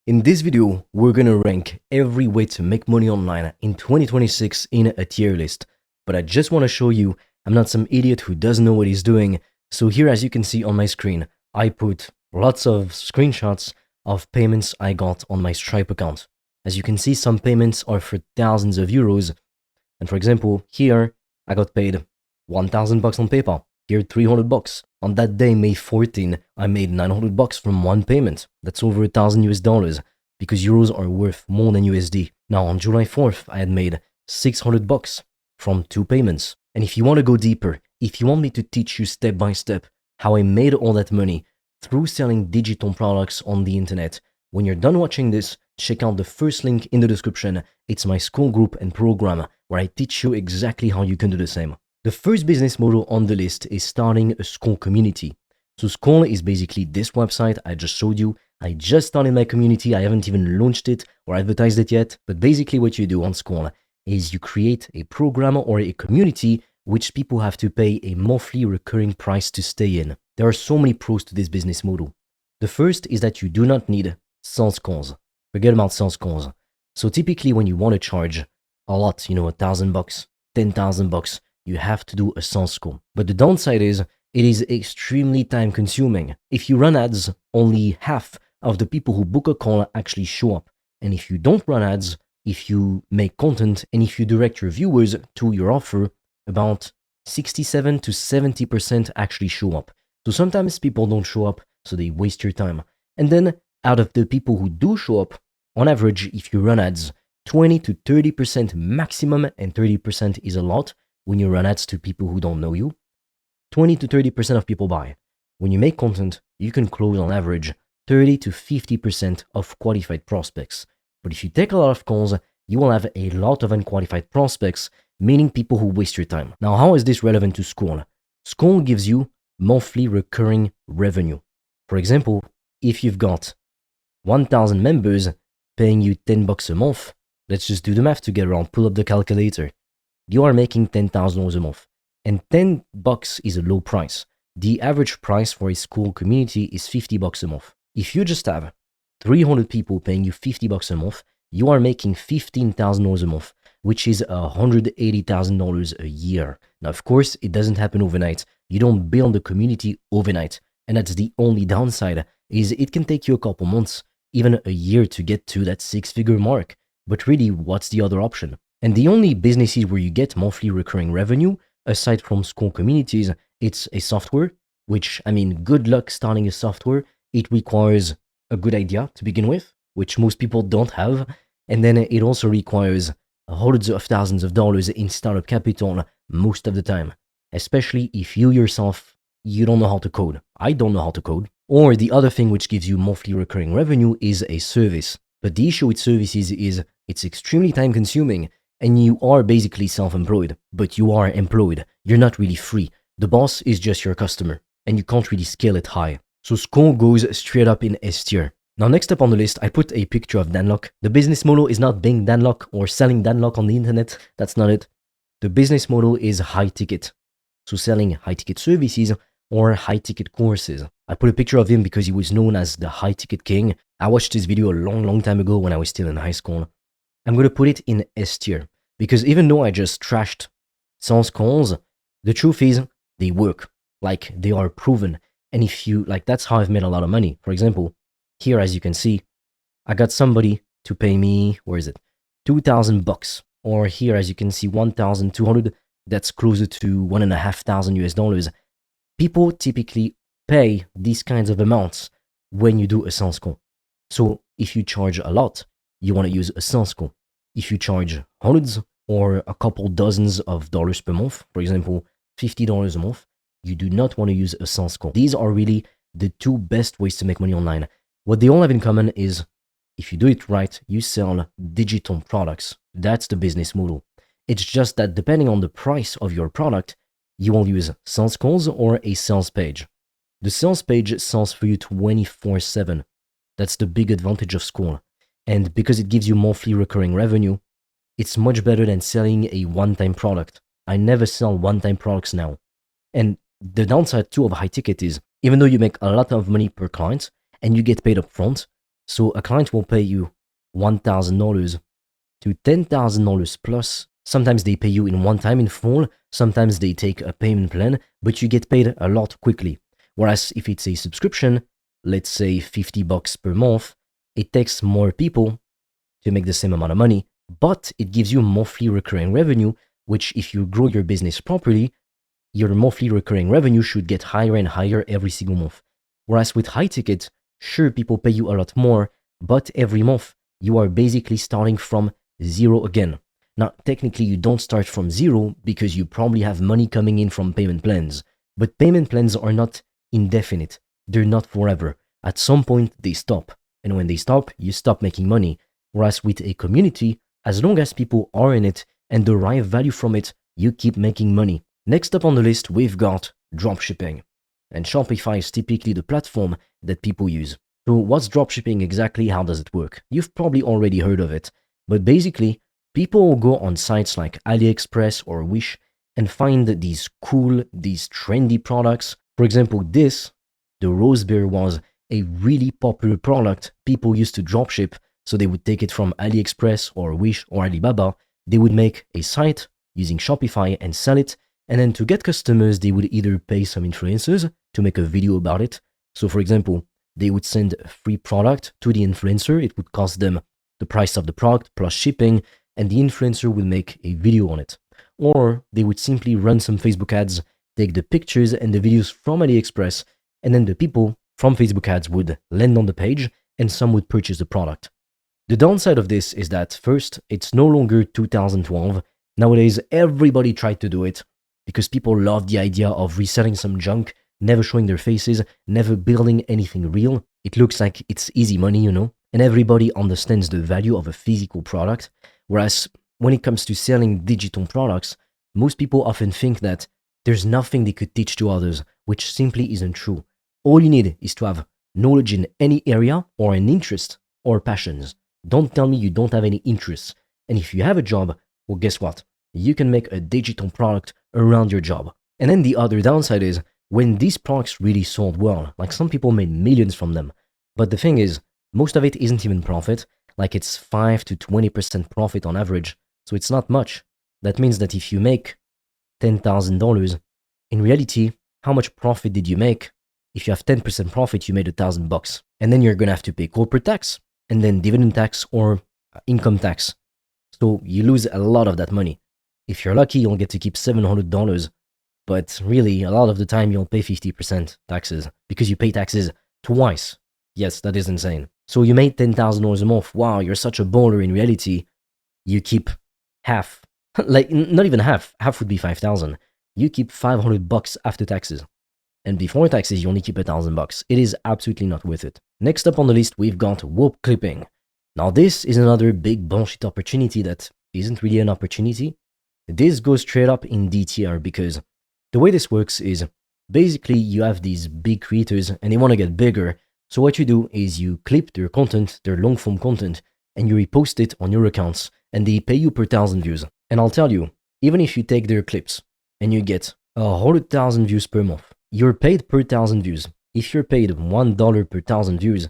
In this video, we're gonna rank every way to make money online in 2026 in a tier list. But I just wanna show you, I'm not some idiot who doesn't know what he's doing. So here, as you can see on my screen, I put lots of screenshots of payments I got on my Stripe account. As you can see, some payments are for thousands of euros. And for example, here, I got paid 1,000 bucks on PayPal. Here, 300 bucks. On that day, May 14, I made 900 bucks from one payment. That's over 1,000 US dollars because euros are worth more than USD. Now, on July 4th, I had made 600 bucks from two payments. And if you want to go deeper, if you want me to teach you step by step how I made all that money through selling digital products on the internet, when you're done watching this, check out the first link in the description. It's my Skool group and program where I teach you exactly how you can do the same. The first business model on the list is starting a Skool community. So Skool is basically this website I just showed you. I just started my community. I haven't even launched it or advertised it yet. But basically what you do on Skool is you create a program or a community which people have to pay a monthly recurring price to stay in. There are so many pros to this business model. The first is that you do not need sales calls. Forget about sales calls. So typically when you want to charge a lot, 1,000 bucks, 10,000 bucks, you have to do a sales call. But the downside is it is extremely time consuming. If you run ads, only half of the people who book a call actually show up. And if you don't run ads, if you make content, and if you direct your viewers to your offer, about 67 to 70% actually show up. So sometimes people don't show up, so they waste your time. And then out of the people who do show up, on average, if you run ads, 20 to 30% maximum, and 30% is a lot, when you run ads to people who don't know you, 20 to 30% of people buy. When you make content, you can close on average 30 to 50% of qualified prospects. But if you take a lot of calls, you will have a lot of unqualified prospects, meaning people who waste your time. Now, how is this relevant to Skool? Skool gives you monthly recurring revenue. For example, if you've got 1,000 members paying you 10 bucks a month, let's just do the math together. I'll pull up the calculator. You are making $10,000 a month, and 10 bucks is a low price. The average price for a Skool community is 50 bucks a month. If you just have 300 people paying you 50 bucks a month, you are making $15,000 a month, which is $180,000 a year. Now, of course, it doesn't happen overnight. You don't build a community overnight, and that's the only downside, is it can take you a couple months, even a year to get to that six-figure mark. But really, what's the other option? And the only businesses where you get monthly recurring revenue, aside from Skool communities, it's a software, which, good luck starting a software. It requires a good idea to begin with, which most people don't have. And then it also requires hundreds of thousands of dollars in startup capital most of the time, especially if you yourself, you don't know how to code. I don't know how to code. Or the other thing which gives you monthly recurring revenue is a service. But the issue with services is it's extremely time consuming. And you are basically self-employed, but you are employed. You're not really free. The boss is just your customer, and you can't really scale it high. So Skool goes straight up in S tier. Now, next up on the list, I put a picture of Danlock. The business model is not being Danlock or selling Danlock on the internet. That's not it. The business model is high ticket. So selling high ticket services or high ticket courses. I put a picture of him because he was known as the high ticket king. I watched his video a long time ago when I was still in high school. I'm going to put it in S tier because even though I just trashed sales calls, the truth is they work. Like, they are proven. And if you, that's how I've made a lot of money. For example, here, as you can see, I got somebody to pay me, 2,000 bucks. Or here, as you can see, 1,200. That's closer to 1,500 US dollars. People typically pay these kinds of amounts when you do a sales call. So if you charge a lot, you want to use a sales call. If you charge hundreds or a couple dozens of dollars per month, for example, $50 a month, you do not want to use a sales call. These are really the two best ways to make money online. What they all have in common is if you do it right, you sell digital products. That's the business model. It's just that depending on the price of your product, you will use sales calls or a sales page. The sales page sells for you 24/7. That's the big advantage of Skool. And because it gives you monthly recurring revenue, it's much better than selling a one-time product. I never sell one-time products now. And the downside too of high ticket is, even though you make a lot of money per client and you get paid up front, So a client will pay you $1,000 to $10,000 plus. Sometimes they pay you in one time in full, sometimes they take a payment plan, but you get paid a lot quickly. Whereas if it's a subscription, let's say $50 per month, it takes more people to make the same amount of money, but it gives you monthly recurring revenue, which if you grow your business properly, your monthly recurring revenue should get higher and higher every single month. Whereas with high ticket, sure, people pay you a lot more, but every month you are basically starting from zero again. Now, technically, you don't start from zero because you probably have money coming in from payment plans, but payment plans are not indefinite. They're not forever. At some point, they stop. And when they stop, you stop making money. Whereas with a community, as long as people are in it and derive value from it, you keep making money. Next up on the list, we've got dropshipping. And Shopify is typically the platform that people use. So what's dropshipping exactly? How does it work? You've probably already heard of it. But basically, people will go on sites like AliExpress or Wish and find these cool, these trendy products. For example, the rose beer was a really popular product people used to dropship. So they would take it from AliExpress or Wish or Alibaba. They would make a site using Shopify and sell it. And then to get customers, they would either pay some influencers to make a video about it. So for example, they would send a free product to the influencer. It would cost them the price of the product plus shipping, and the influencer will make a video on it. Or they would simply run some Facebook ads, take the pictures and the videos from AliExpress, and then the people from Facebook ads would land on the page and some would purchase the product. The downside of this is that first, it's no longer 2012. Nowadays, everybody tried to do it because people love the idea of reselling some junk, never showing their faces, never building anything real. It looks like it's easy money, you know, and everybody understands the value of a physical product. Whereas when it comes to selling digital products, most people often think that there's nothing they could teach to others, which simply isn't true. All you need is to have knowledge in any area or an interest or passions. Don't tell me you don't have any interests. And if you have a job, well, guess what? You can make a digital product around your job. And then the other downside is when these products really sold well, like some people made millions from them. But the thing is, most of it isn't even profit, like it's 5 to 20% profit on average. So it's not much. That means that if you make $10,000, in reality, how much profit did you make? If you have 10% profit, you made $1,000. And then you're going to have to pay corporate tax, and then dividend tax or income tax. So you lose a lot of that money. If you're lucky, you'll get to keep $700, but really, a lot of the time, you'll pay 50% taxes because you pay taxes twice. Yes, that is insane. So you made $10,000 a month. Wow, you're such a baller. In reality, you keep half. Like, not even half. Half would be 5,000. You keep $500 after taxes. And before taxes, you only keep $1,000. It is absolutely not worth it. Next up on the list, we've got Whoop clipping. Now, this is another big bullshit opportunity that isn't really an opportunity. This goes straight up in D tier because the way this works is basically you have these big creators and they want to get bigger. So what you do is you clip their content, their long form content, and you repost it on your accounts and they pay you per 1,000 views. And I'll tell you, even if you take their clips and you get 100,000 views per month, you're paid per 1,000 views. If you're paid $1 per 1,000 views,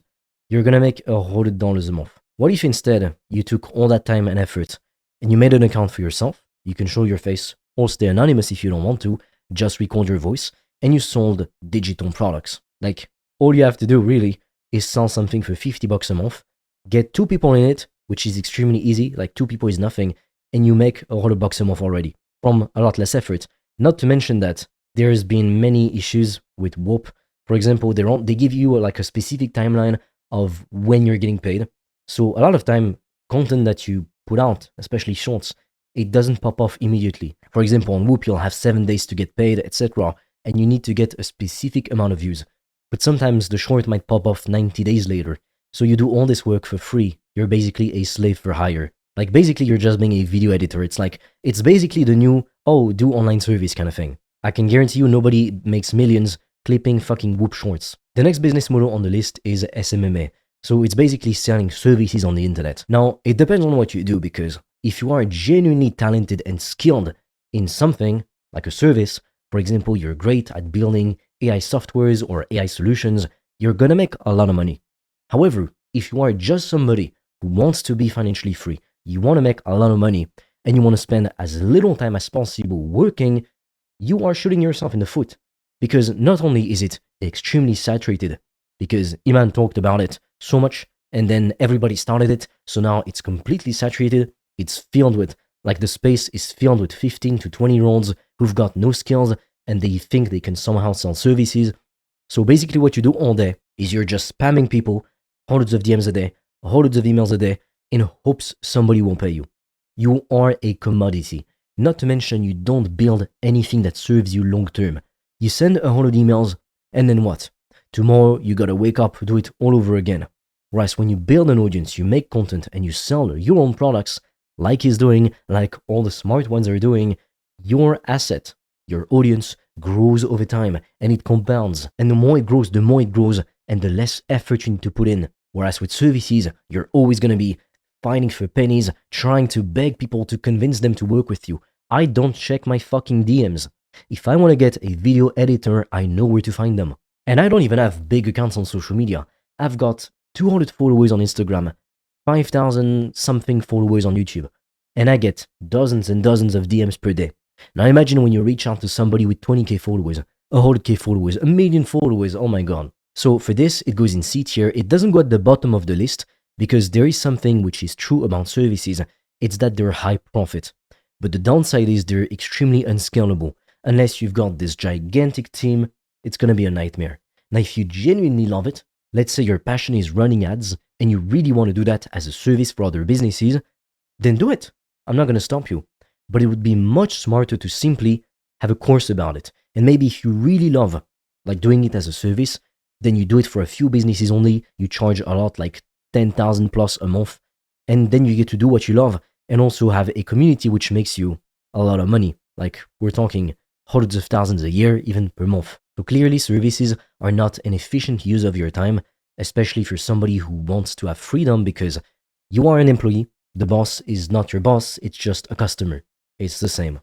you're gonna make $100 a month. What if instead you took all that time and effort and you made an account for yourself? You can show your face or stay anonymous if you don't want to, just record your voice, and you sold digital products. Like, all you have to do really is sell something for $50 a month, get 2 people in it, which is extremely easy, like 2 people is nothing, and you make $100 a month already from a lot less effort. Not to mention that there's been many issues with Whoop. For example, they give you like a specific timeline of when you're getting paid. So a lot of time, content that you put out, especially shorts, it doesn't pop off immediately. For example, on Whoop, you'll have 7 days to get paid, etc. And you need to get a specific amount of views. But sometimes the short might pop off 90 days later. So you do all this work for free. You're basically a slave for hire. Like basically you're just being a video editor. It's basically the new, do online service kind of thing. I can guarantee you nobody makes millions clipping fucking Whoop shorts. The next business model on the list is SMMA. So it's basically selling services on the internet. Now, it depends on what you do because if you are genuinely talented and skilled in something, like a service, for example, you're great at building AI softwares or AI solutions, you're gonna make a lot of money. However, if you are just somebody who wants to be financially free, you want to make a lot of money, and you want to spend as little time as possible working, you are shooting yourself in the foot. Because not only is it extremely saturated, because Iman talked about it so much, and then everybody started it, so now it's completely saturated. It's filled with, like the space is filled with 15 to 20-year-olds who've got no skills, and they think they can somehow sell services. So basically what you do all day is you're just spamming people, hundreds of DMs a day, hundreds of emails a day, in hopes somebody will pay you. You are a commodity. Not to mention you don't build anything that serves you long term. You send 100 emails, and then what? Tomorrow you gotta wake up, do it all over again. Whereas when you build an audience, you make content, and you sell your own products, like he's doing, like all the smart ones are doing, your asset, your audience, grows over time, and it compounds. And the more it grows, and the less effort you need to put in. Whereas with services, you're always gonna be fighting for pennies, trying to beg people to convince them to work with you. I don't check my fucking DMs. If I want to get a video editor, I know where to find them. And I don't even have big accounts on social media. I've got 200 followers on Instagram, 5,000 something followers on YouTube, and I get dozens and dozens of DMs per day. Now imagine when you reach out to somebody with 20k followers, 100k followers, a million followers, oh my god. So for this, it goes in C tier. It doesn't go at the bottom of the list, because there is something which is true about services. It's that they're high profit. But the downside is they're extremely unscalable. Unless you've got this gigantic team, it's going to be a nightmare. Now, if you genuinely love it, let's say your passion is running ads, and you really want to do that as a service for other businesses, then do it. I'm not going to stop you. But it would be much smarter to simply have a course about it. And maybe if you really love like doing it as a service, then you do it for a few businesses only. You charge a lot, like 10,000 plus a month, and then you get to do what you love and also have a community which makes you a lot of money. Like we're talking hundreds of thousands a year, even per month. So clearly services are not an efficient use of your time, especially for somebody who wants to have freedom, because you are an employee. The boss is not your boss, it's just a customer. It's the same.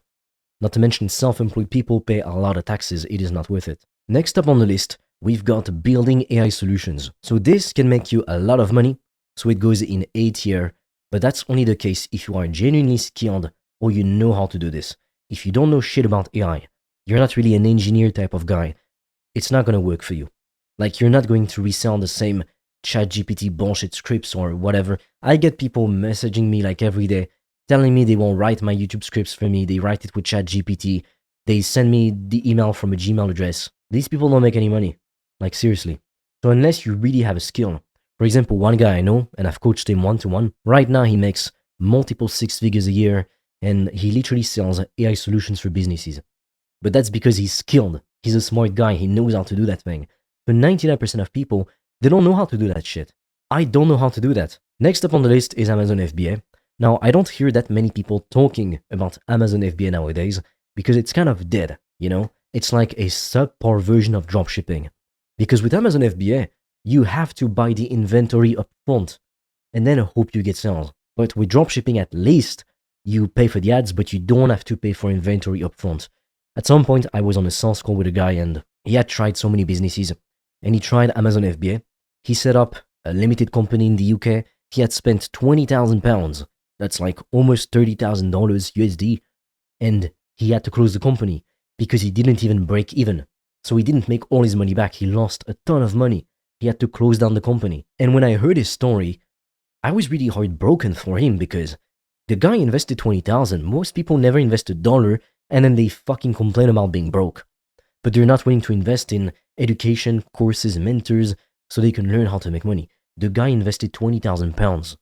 Not to mention self-employed people pay a lot of taxes. It is not worth it. Next up on the list, we've got building AI solutions. So this can make you a lot of money. So it goes in A tier, but that's only the case if you are genuinely skilled or you know how to do this. If you don't know shit about AI, you're not really an engineer type of guy, it's not going to work for you. Like you're not going to resell the same ChatGPT bullshit scripts or whatever. I get people messaging me like every day, telling me they won't write my YouTube scripts for me. They write it with ChatGPT. They send me the email from a Gmail address. These people don't make any money. Like seriously. So unless you really have a skill, for example, one guy I know, and I've coached him one-to-one, right now he makes multiple 6 figures a year, and he literally sells AI solutions for businesses. But that's because he's skilled. He's a smart guy. He knows how to do that thing. But 99% of people, they don't know how to do that shit. I don't know how to do that. Next up on the list is Amazon FBA. Now, I don't hear that many people talking about Amazon FBA nowadays because it's kind of dead, you know? It's like a subpar version of dropshipping. Because with Amazon FBA, you have to buy the inventory up front and then hope you get sales. But with dropshipping, at least you pay for the ads, but you don't have to pay for inventory up front. At some point, I was on a sales call with a guy and he had tried so many businesses and he tried Amazon FBA. He set up a limited company in the UK. He had spent £20,000. That's like almost $30,000 USD. And he had to close the company because he didn't even break even. So he didn't make all his money back. He lost a ton of money. He had to close down the company. And when I heard his story, I was really heartbroken for him because the guy invested $20,000. Most people never invest $1 and then they fucking complain about being broke. But they're not willing to invest in education, courses, mentors, so they can learn how to make money. The guy invested £20,000,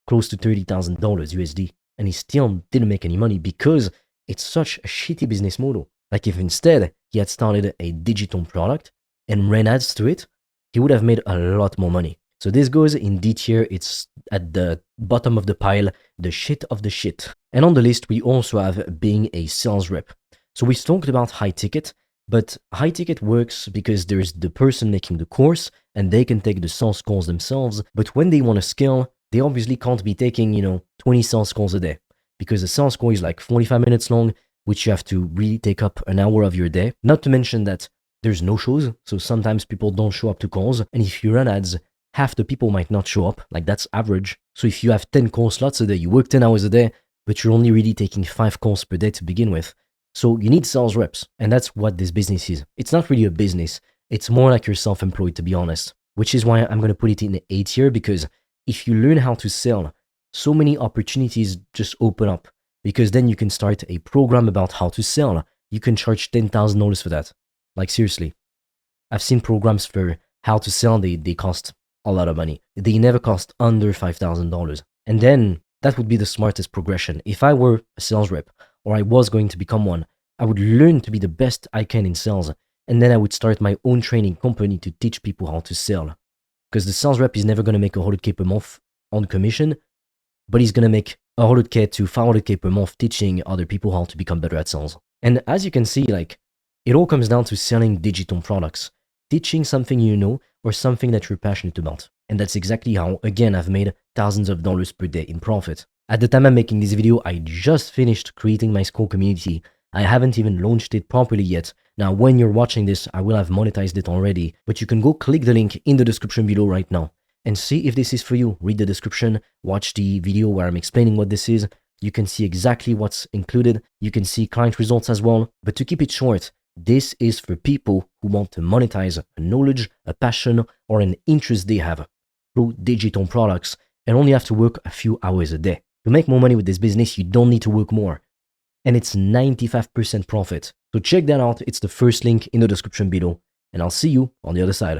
close to $30,000 USD, and he still didn't make any money because it's such a shitty business model. Like if instead he had started a digital product and ran ads to it, he would have made a lot more money. So this goes in D tier. It's at the bottom of the pile, the shit of the shit. And on the list, we also have being a sales rep. So we talked about high ticket, but high ticket works because there's the person making the course and they can take the sales calls themselves. But when they want to scale, they obviously can't be taking, 20 sales calls a day because the sales call is like 45 minutes long, which you have to really take up an hour of your day. Not to mention that there's no shows. So sometimes people don't show up to calls. And if you run ads, half the people might not show up, like that's average. So if you have 10 call slots a day, you work 10 hours a day, but you're only really taking 5 calls per day to begin with. So you need sales reps, and that's what this business is. It's not really a business, it's more like you're self-employed, to be honest, which is why I'm going to put it in A tier, because if you learn how to sell, so many opportunities just open up, because then you can start a program about how to sell. You can charge $10,000 for that. Like seriously, I've seen programs for how to sell, they cost a lot of money. They never cost under $5,000. And then that would be the smartest progression. If I were a sales rep, or I was going to become one, I would learn to be the best I can in sales. And then I would start my own training company to teach people how to sell. Because the sales rep is never going to make 100K per month on commission, but he's going to make 100K to 500K per month teaching other people how to become better at sales. And as you can see, like, it all comes down to selling digital products, teaching something you know or something that you're passionate about. And that's exactly how, again, I've made thousands of dollars per day in profit. At the time I'm making this video, I just finished creating my Skool community. I haven't even launched it properly yet. Now, when you're watching this, I will have monetized it already, but you can go click the link in the description below right now and see if this is for you. Read the description, watch the video where I'm explaining what this is. You can see exactly what's included. You can see client results as well. But to keep it short, this is for people who want to monetize a knowledge, a passion, or an interest they have through digital products and only have to work a few hours a day. To make more money with this business, you don't need to work more. And it's 95% profit. So check that out. It's the first link in the description below. And I'll see you on the other side.